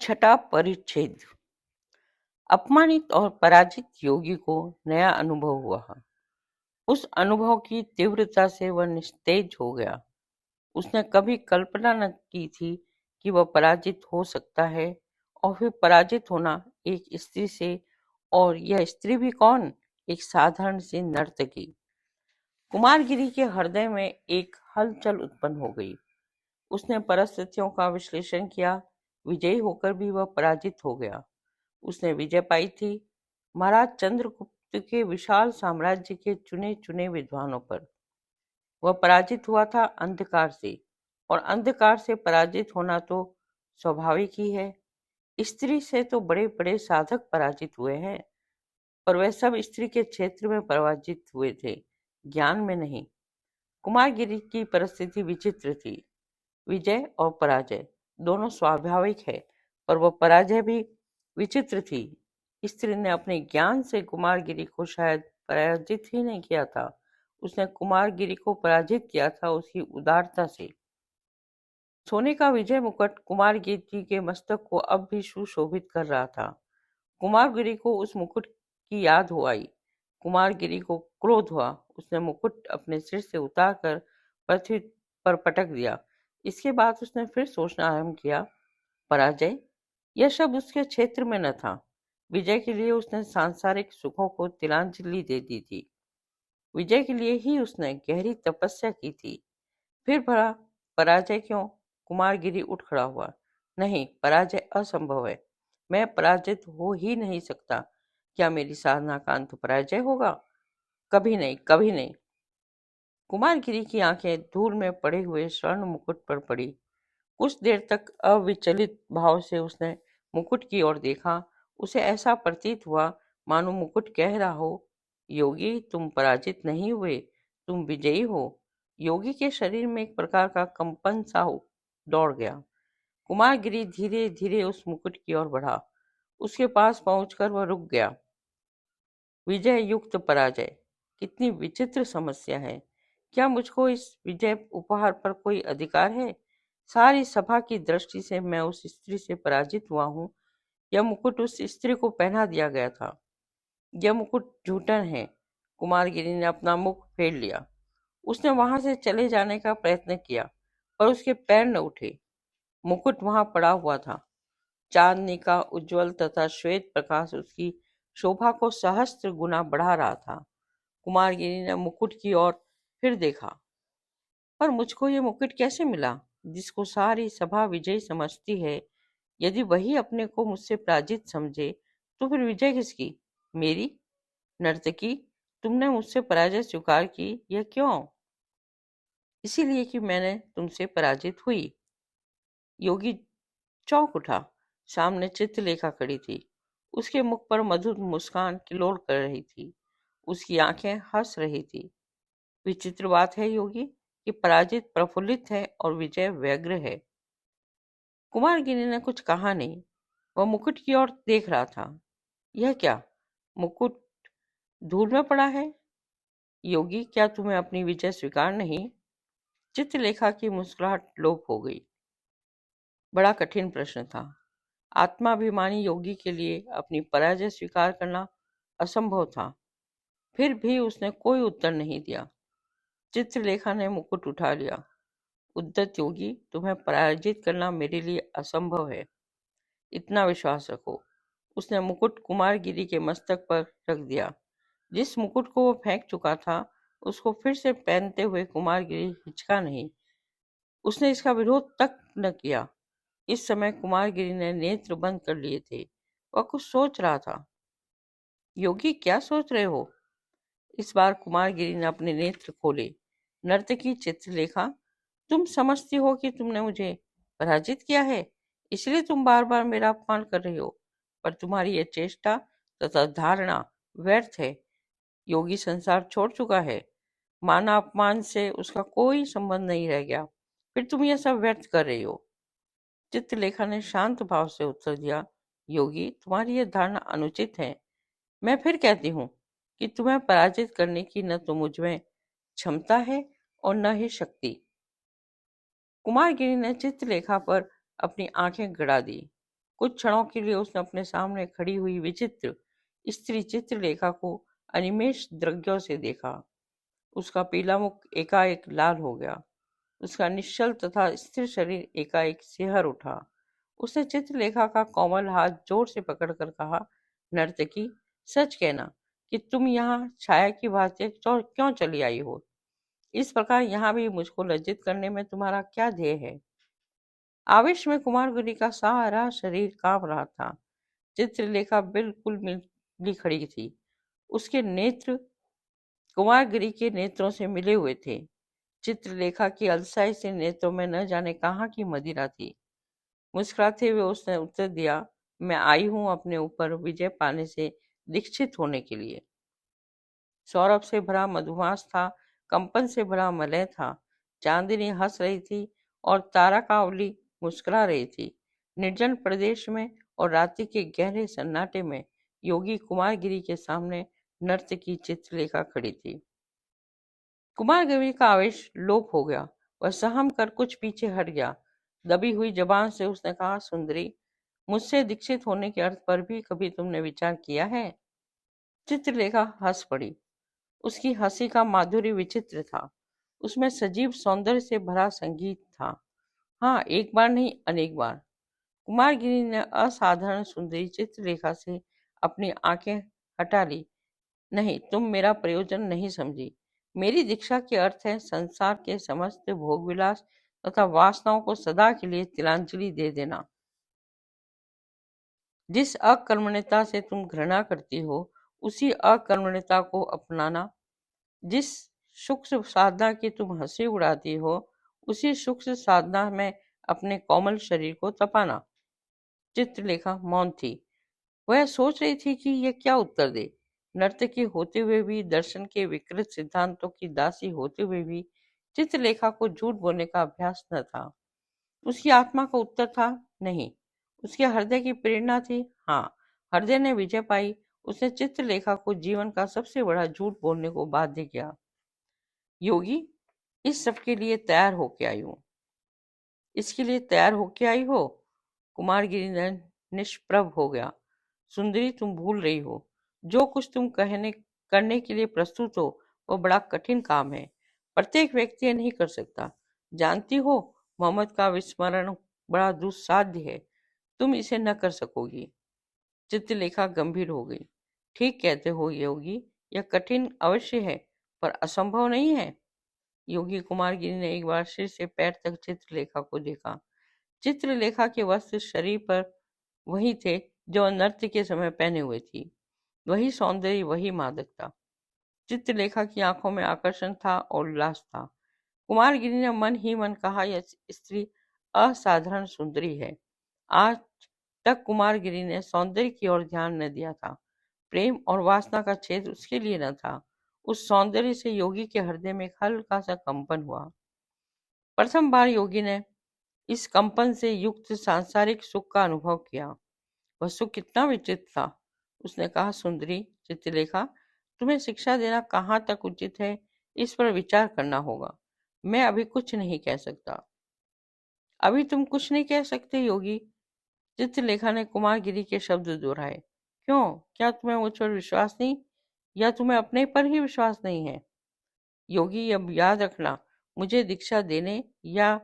छठा परिच्छेद। अपमानित और पराजित योगी को नया अनुभव हुआ। उस अनुभव की तीव्रता से वह निस्तेज हो गया। उसने कभी कल्पना न की थी कि वह पराजित हो सकता है, और फिर पराजित होना एक स्त्री से, और यह स्त्री भी कौन, एक साधारण सी नर्तकी। कुमारगिरी के हृदय में एक हलचल उत्पन्न हो गई। उसने परिस्थितियों का विश्लेषण किया। विजयी होकर भी वह पराजित हो गया। उसने विजय पाई थी महाराज चंद्रगुप्त के विशाल साम्राज्य के चुने चुने विद्वानों पर। वह पराजित हुआ था अंधकार से, और अंधकार से पराजित होना तो स्वाभाविक ही है। स्त्री से तो बड़े बड़े साधक पराजित हुए हैं, पर वह सब स्त्री के क्षेत्र में पराजित हुए थे, ज्ञान में नहीं। कुमारगिरी की परिस्थिति विचित्र थी। विजय और पराजय दोनों स्वाभाविक है, पर वह पराजय भी विचित्र थी। स्त्री ने अपने ज्ञान से कुमारगिरी को शायद पराजित ही नहीं किया था, उसने कुमारगिरी को पराजित किया था उसकी उदारता से। सोने का विजय मुकुट कुमारगिरी के मस्तक को अब भी सुशोभित कर रहा था। कुमारगिरी को उस मुकुट की याद हो आई। कुमारगिरी को क्रोध हुआ। उसने मुकुट अपने सिर से उतारकर पृथ्वी पर पटक दिया। इसके बाद उसने फिर सोचना आरंभ किया। पराजय, यह शब्द उसके क्षेत्र में न था। विजय के लिए उसने सांसारिक सुखों को तिलांजलि दे दी थी। विजय के लिए ही उसने गहरी तपस्या की थी। फिर भला पराजय क्यों? कुमारगिरी उठ खड़ा हुआ। नहीं, पराजय असंभव है। मैं पराजित हो ही नहीं सकता। क्या मेरी साधना का अंत पराजय होगा? कभी नहीं, कभी नहीं। कुमारगिरी की आंखें धूल में पड़े हुए स्वर्ण मुकुट पर पड़ी। कुछ देर तक अविचलित भाव से उसने मुकुट की ओर देखा। उसे ऐसा प्रतीत हुआ मानो मुकुट कह रहा हो, योगी तुम पराजित नहीं हुए, तुम विजयी हो। योगी के शरीर में एक प्रकार का कंपन सा दौड़ गया। कुमारगिरी धीरे धीरे उस मुकुट की ओर बढ़ा। उसके पास पहुंचकर वह रुक गया। विजय युक्त पराजय, कितनी विचित्र समस्या है। क्या मुझको इस विजय उपहार पर कोई अधिकार है? सारी सभा की दृष्टि से मैं उस स्त्री से पराजित हुआ हूँ। यह मुकुट उस स्त्री को पहना दिया गया था। यह मुकुट झूठन है। कुमारगिरी ने अपना मुख फेर लिया। उसने वहां से चले जाने का प्रयत्न किया, पर उसके पैर न उठे। मुकुट वहां पड़ा हुआ था। चांदनी का उज्जवल तथा श्वेत प्रकाश उसकी शोभा को सहस्त्र गुना बढ़ा रहा था। कुमारगिरी ने मुकुट की ओर फिर देखा। पर मुझको ये मुकुट कैसे मिला, जिसको सारी सभा विजयी समझती है? यदि वही अपने को मुझसे पराजित समझे, तो फिर विजय किसकी? मेरी? नर्तकी, तुमने मुझसे पराजय स्वीकार की, यह क्यों? इसीलिए कि मैंने तुमसे पराजित हुई। योगी चौंक उठा। सामने चित्रलेखा खड़ी थी। उसके मुख पर मधुर मुस्कान किलोल कर रही थी। उसकी आंखें हंस रही थी। विचित्र बात है योगी, कि पराजित प्रफुल्लित है और विजय व्यग्र है। कुमारगिरी ने कुछ कहा नहीं। वह मुकुट की ओर देख रहा था। यह क्या, मुकुट धूल में पड़ा है? योगी, क्या तुम्हें अपनी विजय स्वीकार नहीं? चित्रलेखा की मुस्कुराहट लोप हो गई। बड़ा कठिन प्रश्न था। आत्माभिमानी योगी के लिए अपनी पराजय स्वीकार करना असंभव था। फिर भी उसने कोई उत्तर नहीं दिया। चित्रलेखा ने मुकुट उठा लिया। उद्धत योगी, तुम्हें पराजित करना मेरे लिए असंभव है, इतना विश्वास रखो। उसने मुकुट कुमारगिरी के मस्तक पर रख दिया। जिस मुकुट को वो फेंक चुका था, उसको फिर से पहनते हुए कुमारगिरी हिचका नहीं। उसने इसका विरोध तक न किया। इस समय कुमारगिरी ने नेत्र बंद कर लिए थे। वह कुछ सोच रहा था। योगी, क्या सोच रहे हो? इस बार कुमारगिरी ने अपने नेत्र खोले। नर्तकी चित्रलेखा, तुम समझती हो कि तुमने मुझे पराजित किया है, इसलिए तुम बार बार मेरा अपमान कर रही हो। पर तुम्हारी यह चेष्टा तथा धारणा व्यर्थ है। योगी संसार छोड़ चुका है। माना अपमान से उसका कोई संबंध नहीं रह गया। फिर तुम यह सब व्यर्थ कर रही हो। चित्रलेखा ने शांत भाव से उत्तर दिया। योगी, तुम्हारी यह धारणा अनुचित है। मैं फिर कहती हूँ कि तुम्हें पराजित करने की न तो मुझ में क्षमता है और न ही शक्ति। कुमारगिरी ने चित्रलेखा पर अपनी आंखें गड़ा दी। कुछ क्षणों के लिए उसने अपने सामने खड़ी हुई विचित्र स्त्री चित्रलेखा को अनिमेष दृग्यों से देखा। उसका पीला मुख एकाएक लाल हो गया। उसका निश्चल तथा स्थिर शरीर एकाएक सिहर उठा। उसने चित्रलेखा का कोमल हाथ जोर से पकड़कर कहा, नर्तकी, सच कहना कि तुम यहाँ छाया की भांति क्यों चली आई हो? इस प्रकार यहाँ भी मुझको लज्जित करने में तुम्हारा क्या ध्येय है? आवेश में कुमारगुरी का सारा शरीर कांप रहा था। चित्रलेखा बिल्कुल मिली खड़ी थी। उसके नेत्र कुमारगिरी के नेत्रों से मिले हुए थे। चित्रलेखा की अलसाई से नेत्रों में न जाने कहाँ की मदिरा थी। मुस्कुराते हुए उसने उत्तर दिया, मैं आई हूं अपने ऊपर विजय पाने से दीक्षित होने के लिए। सौरभ से भरा मधुमास था, कंपन से भरा मलय था। चांदनी हंस रही थी और तारकावली मुस्कुरा रही थी। निर्जन प्रदेश में और रात्रि के गहरे सन्नाटे में योगी कुमारगिरी के सामने नर्तकी चित्रलेखा खड़ी थी। कुमारगिरी का आवेश लोप हो गया। वह सहम कर कुछ पीछे हट गया। दबी हुई जबान से उसने कहा, सुंदरी, मुझसे दीक्षित होने के अर्थ पर भी कभी तुमने विचार किया है? चित्रलेखा हंस पड़ी। उसकी हंसी का माधुर्य विचित्र था। उसमें सजीव सौंदर्य से भरा संगीत था। हाँ, एक बार नहीं, अनेक बार। कुमारगिरी ने असाधारण सुंदरी चित्रलेखा से अपनी आंखें हटा ली। नहीं, तुम मेरा प्रयोजन नहीं समझी। मेरी दीक्षा के अर्थ है संसार के समस्त भोग विलास तथा वासनाओं को सदा के लिए तिलांजलि दे देना। जिस अकर्मण्यता से तुम घृणा करती हो, उसी अकर्मण्यता को अपनाना। जिस सूक्ष्म साधना की तुम हंसी उड़ाती हो, उसी सूक्ष्म साधना में अपने कोमल शरीर को तपाना। चित्रलेखा मौन थी। वह सोच रही थी कि यह क्या उत्तर दे। नर्तकी होते हुए भी, दर्शन के विकृत सिद्धांतों की दासी होते हुए भी चित्रलेखा को झूठ बोलने का अभ्यास न था। उसकी आत्मा का उत्तर था नहीं। उसके हृदय की प्रेरणा थी हाँ। हृदय ने विजय पाई। उसने चित्रलेखा को जीवन का सबसे बड़ा झूठ बोलने को बाध्य किया। योगी, इस सब के लिए तैयार होके आई हूँ। इसके लिए तैयार होके आई हो? कुमारगिरी ने निष्प्रभ हो गया। सुंदरी, तुम भूल रही हो। जो कुछ तुम कहने करने के लिए प्रस्तुत हो, वो बड़ा कठिन काम है। प्रत्येक व्यक्ति ये नहीं कर सकता। जानती हो, मोहम्मद का विस्मरण बड़ा दुस्साध्य है। तुम इसे न कर सकोगी। चित्रलेखा गंभीर हो गई। ठीक कहते हो योगी, यह कठिन अवश्य है, पर असंभव नहीं है। योगी कुमारगिरी ने एक बार सिर से पैर तक चित्रलेखा को देखा। चित्रलेखा के वस्त्र शरीर पर वही थे जो नृत्य के समय पहने हुए थी। वही सौंदर्य, वही मादकता। चित्रलेखा की आंखों में आकर्षण था और उल्लास था। कुमारगिरी ने मन ही मन कहा, यह स्त्री असाधारण सुंदरी है। आज तक कुमारगिरी ने सौंदर्य की ओर ध्यान न दिया था। प्रेम और वासना का छेद उसके लिए न था। उस सौंदर्य से योगी के हृदय में एक हल्का सा कंपन हुआ। प्रथम बार योगी ने इस कंपन से युक्त सांसारिक सुख का अनुभव किया। वह सुख कितना विचित्र था। उसने कहा, सुंदरी चित्रलेखा, तुम्हें शिक्षा देना कहाँ तक उचित है, इस पर विचार करना होगा। मैं अभी कुछ नहीं कह सकता। अभी तुम कुछ नहीं कह सकते योगी? चित्रलेखा ने कुमारगिरी के शब्द दोहराए। क्यों? क्या तुम्हें मुझ पर विश्वास नहीं, या तुम्हें अपने पर ही विश्वास नहीं है? योगी, अब याद रखना, मुझे दीक्षा देने या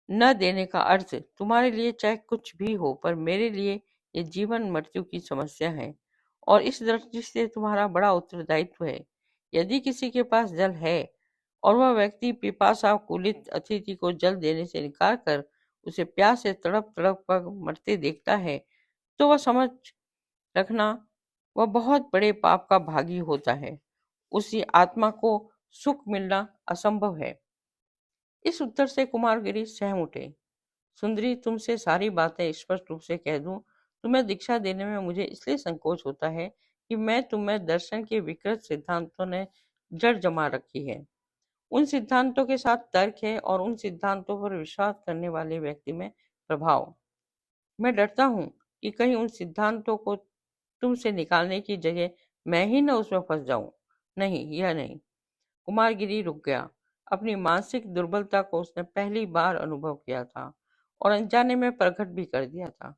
न देने का अर्थ तुम्हारे लिए चाहे कुछ भी हो, पर मेरे लिए ये जीवन मृत्यु की समस्या है, और इस दृष्टि से तुम्हारा बड़ा उत्तरदायित्व है। यदि किसी के पास जल है और वह व्यक्ति पिपासा कुलित अतिथि को जल देने से इनकार कर उसे प्यास से तड़प तड़प कर मरते देखता है, तो वह समझ रखना, वह बहुत बड़े पाप का भागी होता है। उसी आत्मा को सुख मिलना असंभव है। इस उत्तर से कुमारगिरी सहम उठे। सुंदरी, तुमसे सारी बातें स्पष्ट रूप से कह दूं, तुम्हें दीक्षा देने में मुझे इसलिए संकोच होता है कि मैं तुम्हें दर्शन के विकृत सिद्धांतों ने जड़ जमा रखी है। उन सिद्धांतों के साथ तर्क है और उन सिद्धांतों पर विश्वास करने वाले व्यक्ति में प्रभाव। मैं डरता हूं कि कहीं उन सिद्धांतों को तुमसे निकालने की जगह मैं ही न उसमें फंस जाऊं। नहीं, यह नहीं। कुमारगिरी रुक गया। अपनी मानसिक दुर्बलता को उसने पहली बार अनुभव किया था और अनजाने में प्रकट भी कर दिया था।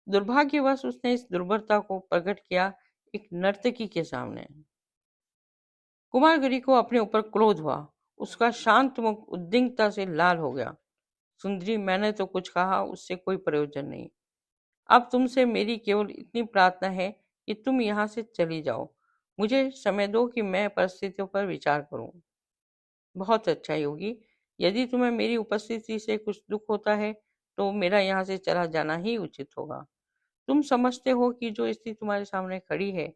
दुर्भाग्यवश उसने इस दुर्बलता को प्रकट किया एक नर्तकी के सामने। कुमारगिरी को अपने ऊपर क्रोध हुआ। उसका शांत मुख उद्विग्नता से लाल हो गया। सुंदरी, मैंने तो कुछ कहा, उससे कोई प्रयोजन नहीं। अब तुमसे मेरी केवल इतनी प्रार्थना है कि तुम यहाँ से चली जाओ। मुझे समय दो कि मैं परिस्थितियों पर विचार करूं। बहुत अच्छा योगी, यदि तुम्हें मेरी उपस्थिति से कुछ दुख होता है तो मेरा यहाँ से चला जाना ही उचित होगा। तुम समझते हो कि जो स्थिति तुम्हारे सामने खड़ी है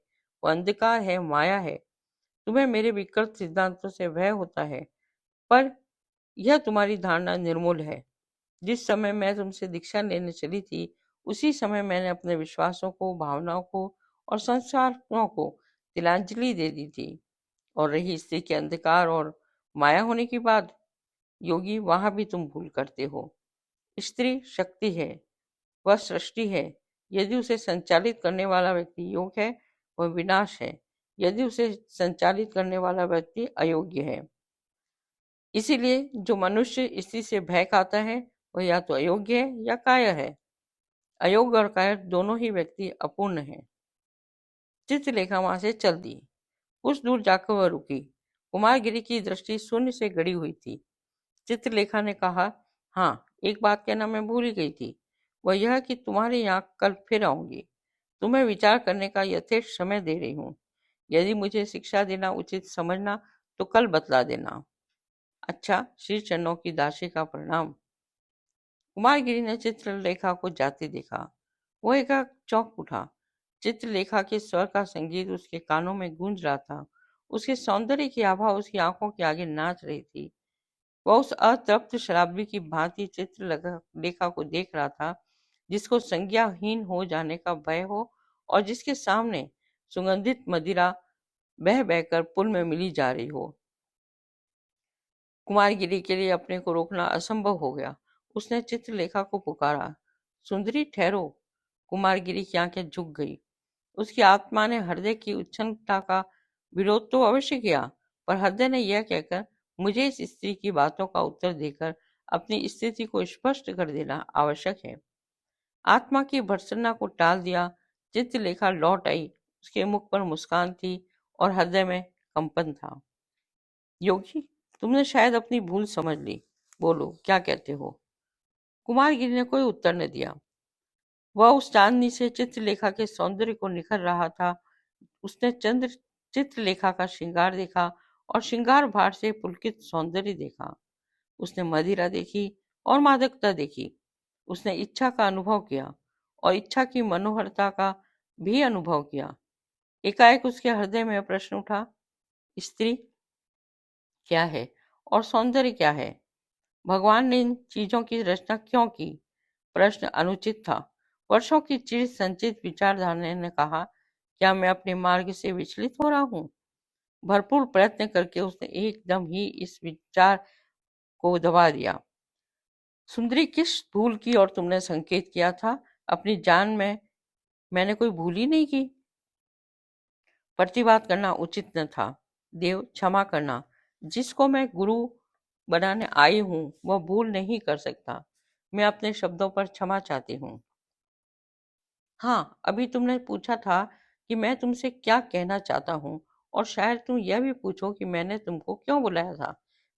वो अंधकार है, माया है। तुम्हें मेरे विकृत सिद्धांतों से भय होता है, पर यह तुम्हारी धारणा निर्मूल है। जिस समय मैं तुमसे दीक्षा लेने चली थी, उसी समय मैंने अपने विश्वासों को, भावनाओं को और संस्कारों को तिलांजलि दे दी थी। और रही स्त्री के अंधकार और माया होने की बात, योगी, वहां भी तुम भूल करते हो। स्त्री शक्ति है, वह सृष्टि है। यदि उसे संचालित करने वाला व्यक्ति योग है, वह विनाश है। यदि उसे संचालित करने वाला व्यक्ति अयोग्य है। इसीलिए जो मनुष्य स्त्री से भय खाता है वह या तो अयोग्य है या कायर है। अयोग्य और कायर दोनों ही व्यक्ति अपूर्ण हैं। चित्रलेखा वहां से चल दी। कुछ दूर जाकर वह रुकी। कुमारगिरी की दृष्टि शून्य से गड़ी हुई थी। चित्रलेखा ने कहा, हाँ, एक बात कहना मैं भूल ही गई थी। वह यह कि तुम्हारे यहाँ कल फिर आऊंगी। तुम्हें विचार करने का यथेष्ट समय दे रही हूँ। यदि मुझे शिक्षा देना उचित समझना तो कल बतला देना। अच्छा, श्री चरणों की दासी का प्रणाम। कुमारगिरी ने चित्रलेखा को जाते देखा। वह एकाएक चौंक उठा। चित्रलेखा के स्वर का संगीत उसके कानों में गूंज रहा था। उसके सौंदर्य की आभा उसकी आंखों के आगे नाच रही थी। वह उस अतृप्त शराबी की भांति चित्रलेखा को देख रहा था, जिसको संज्ञाहीन हो जाने का भय हो और जिसके सामने सुगंधित मदिरा बह बहकर पुल में मिली जा रही हो। कुमारगिरी के लिए अपने को रोकना असंभव हो गया। उसने चित्रलेखा को पुकारा, सुंदरी ठहरो। कुमारगिरी की आंखें झुक गई। उसकी आत्मा ने हृदय की उच्छृंखलता का विरोध तो अवश्य किया, पर हृदय ने यह कहकर मुझे इस स्त्री की बातों का उत्तर देकर अपनी स्थिति को स्पष्ट कर देना आवश्यक है। आत्मा की भर्त्सना को टाल दिया। चित्रलेखा लौट आई। उसके मुख पर मुस्कान थी और हृदय में कंपन था। योगी, तुमने शायद अपनी भूल समझ ली। बोलो, क्या कहते हो? कुमारगिरी ने कोई उत्तर न दिया। वह उस चांदनी से चित्रलेखा के सौंदर्य को निखर रहा था। उसने चंद्र चित्रलेखा का श्रृंगार देखा और श्रृंगार भार से पुलकित सौंदर्य देखा। उसने मदिरा देखी और मादकता देखी। उसने इच्छा का अनुभव किया और इच्छा की मनोहरता का भी अनुभव किया। एकाएक उसके हृदय में प्रश्न उठा, स्त्री क्या है और सौंदर्य क्या है? भगवान ने इन चीजों की रचना क्यों की? प्रश्न अनुचित था। वर्षों की चिर संचित विचारधारा ने कहा, क्या मैं अपने मार्ग से विचलित हो रहा हूँ? भरपूर प्रयत्न करके उसने एकदम ही इस विचार को दबा दिया। सुंदरी, किस भूल की और तुमने संकेत किया था? अपनी जान में मैंने कोई भूल ही नहीं की। प्रतिवाद करना उचित न था। देव, क्षमा करना। जिसको मैं गुरु बनाने आई हूँ वह भूल नहीं कर सकता। मैं अपने शब्दों पर क्षमा चाहती हूँ। हाँ, अभी तुमने पूछा था कि मैं तुमसे क्या कहना चाहता हूँ, और शायद तुम यह भी पूछो कि मैंने तुमको क्यों बुलाया था।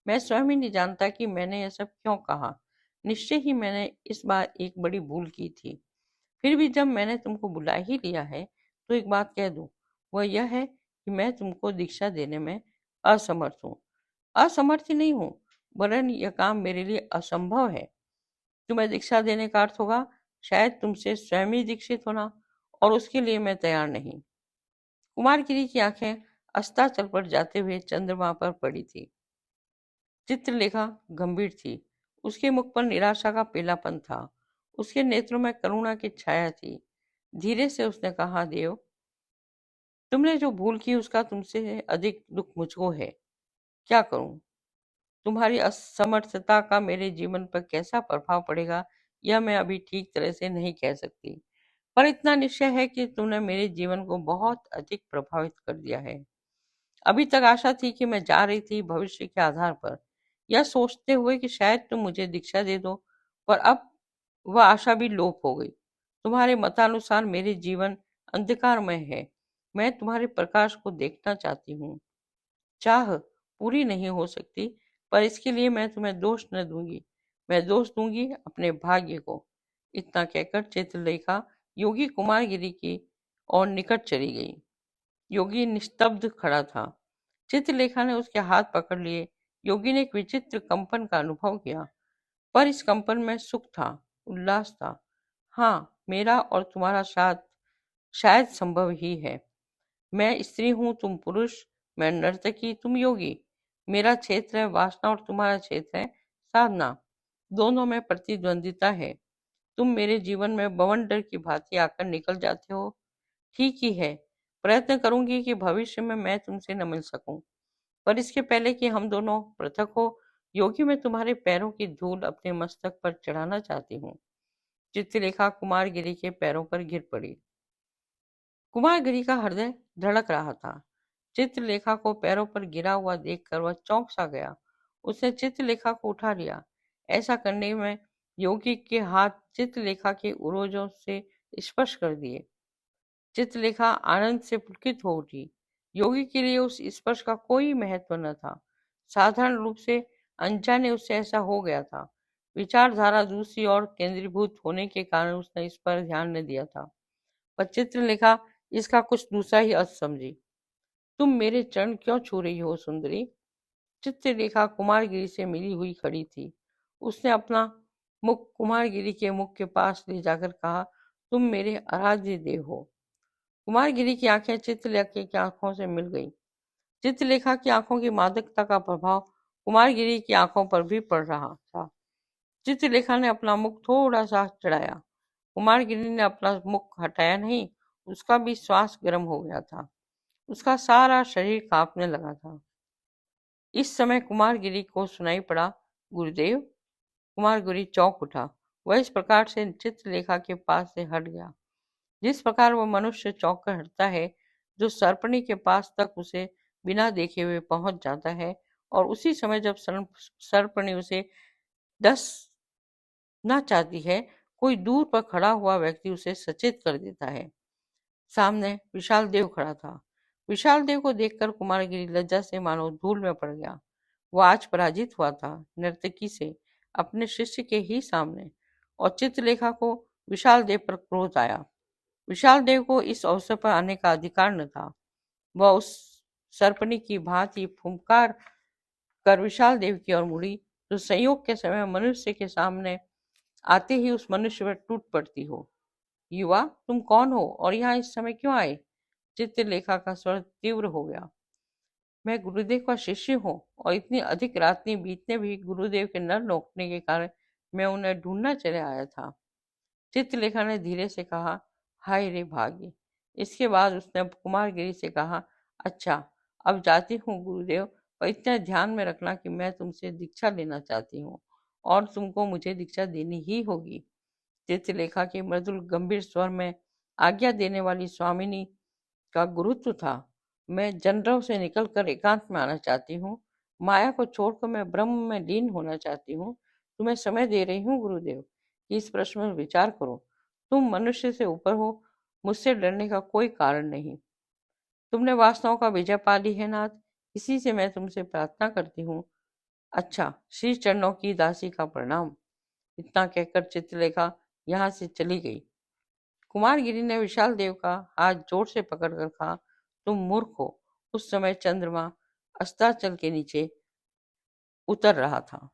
मैं स्वयं ही नहीं जानता कि मैंने यह सब क्यों कहा। निश्चय ही मैंने इस बार एक बड़ी भूल की थी। फिर भी जब मैंने तुमको बुला ही लिया है तो एक बात कह दूं, वह यह है कि मैं तुमको दीक्षा देने में असमर्थ हूँ। असमर्थ ही नहीं हूँ, वरन यह काम मेरे लिए असंभव है। तुम्हें दीक्षा देने का अर्थ होगा शायद तुमसे स्वयं ही दीक्षित होना, और उसके लिए मैं तैयार नहीं। कुमारगिरी की आंखें अस्ताचल पर जाते हुए चंद्रमा पर पड़ी थी। चित्रलेखा गंभीर थी। उसके मुख पर निराशा का पीलापन था। उसके नेत्रों में करुणा की छाया थी। धीरे से उसने कहा, देव, तुमने जो भूल की उसका तुमसे अधिक दुख मुझको है। क्या करूं? तुम्हारी असमर्थता का मेरे जीवन पर कैसा प्रभाव पड़ेगा यह मैं अभी ठीक तरह से नहीं कह सकती, पर इतना निश्चय है कि तुमने मेरे जीवन को बहुत अधिक प्रभावित कर दिया है। अभी तक आशा थी कि मैं जा रही थी भविष्य के आधार पर, यह सोचते हुए कि शायद तुम मुझे दीक्षा दे दो, पर अब वह आशा भी लोप हो गई। तुम्हारे मतानुसार मेरे जीवन अंधकारमय है। मैं तुम्हारे प्रकाश को देखना चाहती हूँ। चाह पूरी नहीं हो सकती, पर इसके लिए मैं तुम्हें दोष न दूंगी। मैं दोष दूंगी अपने भाग्य को। इतना कहकर चित्रलेखा योगी कुमारगिरी की ओर निकट चली गई। योगी निस्तब्ध खड़ा था। चित्रलेखा ने उसके हाथ पकड़ लिए। योगी ने एक विचित्र कंपन का अनुभव किया, पर इस कंपन में सुख था, उल्लास था। हाँ, मेरा और तुम्हारा साथ शायद संभव ही है। मैं स्त्री हूँ, तुम पुरुष। मैं नर्तकी, तुम योगी। मेरा क्षेत्र है वासना और तुम्हारा क्षेत्र है साधना। दोनों में प्रतिद्वंदिता है। तुम मेरे जीवन में बवंडर की भांति आकर निकल जाते हो। ठीक ही है। प्रयत्न करूंगी कि भविष्य में मैं तुमसे न मिल सकूं, पर इसके पहले कि हम दोनों पृथक हो, योगी, मैं तुम्हारे पैरों की धूल अपने मस्तक पर चढ़ाना चाहती हूँ। चित्रलेखा कुमारगिरी के पैरों पर गिर पड़ी। कुमारगिरी का हृदय धड़क रहा था। चित्रलेखा को पैरों पर गिरा हुआ देखकर वह चौंक सा गया। उसने चित्रलेखा को उठा लिया। ऐसा करने में योगी के हाथ चित्रलेखा के उरोजों से स्पर्श कर दिए। चित्रलेखा आनंद से पुलकित हो उठी। योगी के लिए उस स्पर्श का कोई महत्व न था। साधारण रूप से अनजाने उससे ऐसा हो गया था। विचारधारा दूसरी ओर केंद्रीभूत होने के कारण उसने इस पर ध्यान न दिया था, पर चित्रलेखा इसका कुछ दूसरा ही अर्थ समझी। तुम मेरे चरण क्यों छू रही हो सुंदरी? चित्रलेखा कुमारगिरी से मिली हुई खड़ी थी। उसने अपना मुख कुमारगिरी के मुख के पास ले जाकर कहा, तुम मेरे आराध्य देव हो। कुमारगिरी की आंखें चित्रलेखा की आंखों से मिल गईं। चित्रलेखा की आंखों की मादकता का प्रभाव कुमारगिरी की आंखों पर भी पड़ रहा था। चित्रलेखा ने अपना मुख थोड़ा सा चढ़ाया। कुमारगिरी ने अपना मुख हटाया नहीं। उसका भी श्वास गर्म हो गया था। उसका सारा शरीर कांपने लगा था। इस समय कुमारगिरी को सुनाई पड़ा, गुरुदेव। कुमारगिरी चौंक उठा। वह इस प्रकार से चित्रलेखा के पास से हट गया, जिस प्रकार वह मनुष्य चौंक कर हटता है जो सर्पणी के पास तक उसे बिना देखे हुए पहुंच जाता है, और उसी समय जब सर्पणी उसे डस ना चाहती है, कोई दूर पर खड़ा हुआ व्यक्ति उसे सचेत कर देता है। सामने विशाल देव खड़ा था। विशाल देव को देखकर कुमारगिरी लज्जा से मानो धूल में पड़ गया। वह आज पराजित हुआ था, नर्तकी से, अपने शिष्य के ही सामने। और चित्रलेखा को विशाल देव पर क्रोध आया। विशाल देव को इस अवसर पर आने का अधिकार न था। वह उस सर्पणी की भांति फुंकार कर विशाल देव की ओर मुड़ी, जो संयोग के समय मनुष्य के सामने आते ही उस मनुष्य पर टूट पड़ती हो। युवा, तुम कौन हो और यहाँ इस समय क्यों आए? चित्रलेखा का स्वर तीव्र हो गया। मैं गुरुदेव का शिष्य हूँ, और इतनी अधिक रात्रि बीतने भी गुरुदेव के न लौटने के कारण मैं उन्हें ढूंढना चले आया था। चित्रलेखा ने धीरे से कहा, हाय रे भाग्य। इसके बाद उसने कुमारगिरी से कहा, अच्छा, अब जाती हूँ गुरुदेव, पर इतना ध्यान में रखना कि मैं तुमसे दीक्षा लेना चाहती हूँ, और तुमको मुझे दीक्षा देनी ही होगी। चित्रलेखा के मृदुल गंभीर स्वर में आज्ञा देने वाली स्वामिनी का गुरुत्व था। मैं जनरव से निकलकर एकांत में आना चाहती हूँ। माया को छोड़कर मैं ब्रह्म में लीन होना चाहती हूँ। तुम्हें समय दे रही हूँ गुरुदेव, इस प्रश्न में विचार करो। तुम मनुष्य से ऊपर हो, मुझसे डरने का कोई कारण नहीं। तुमने वासनाओं का विजय पा ली है नाथ, इसी से मैं तुमसे प्रार्थना करती हूँ। अच्छा, श्री चरणों की दासी का प्रणाम। इतना कहकर चित्रलेखा यहाँ से चली गई। कुमारगिरी ने विशाल देव का हाथ जोर से पकड़कर कहा, तुम मूर्ख हो। उस समय चंद्रमा अस्ताचल के नीचे उतर रहा था।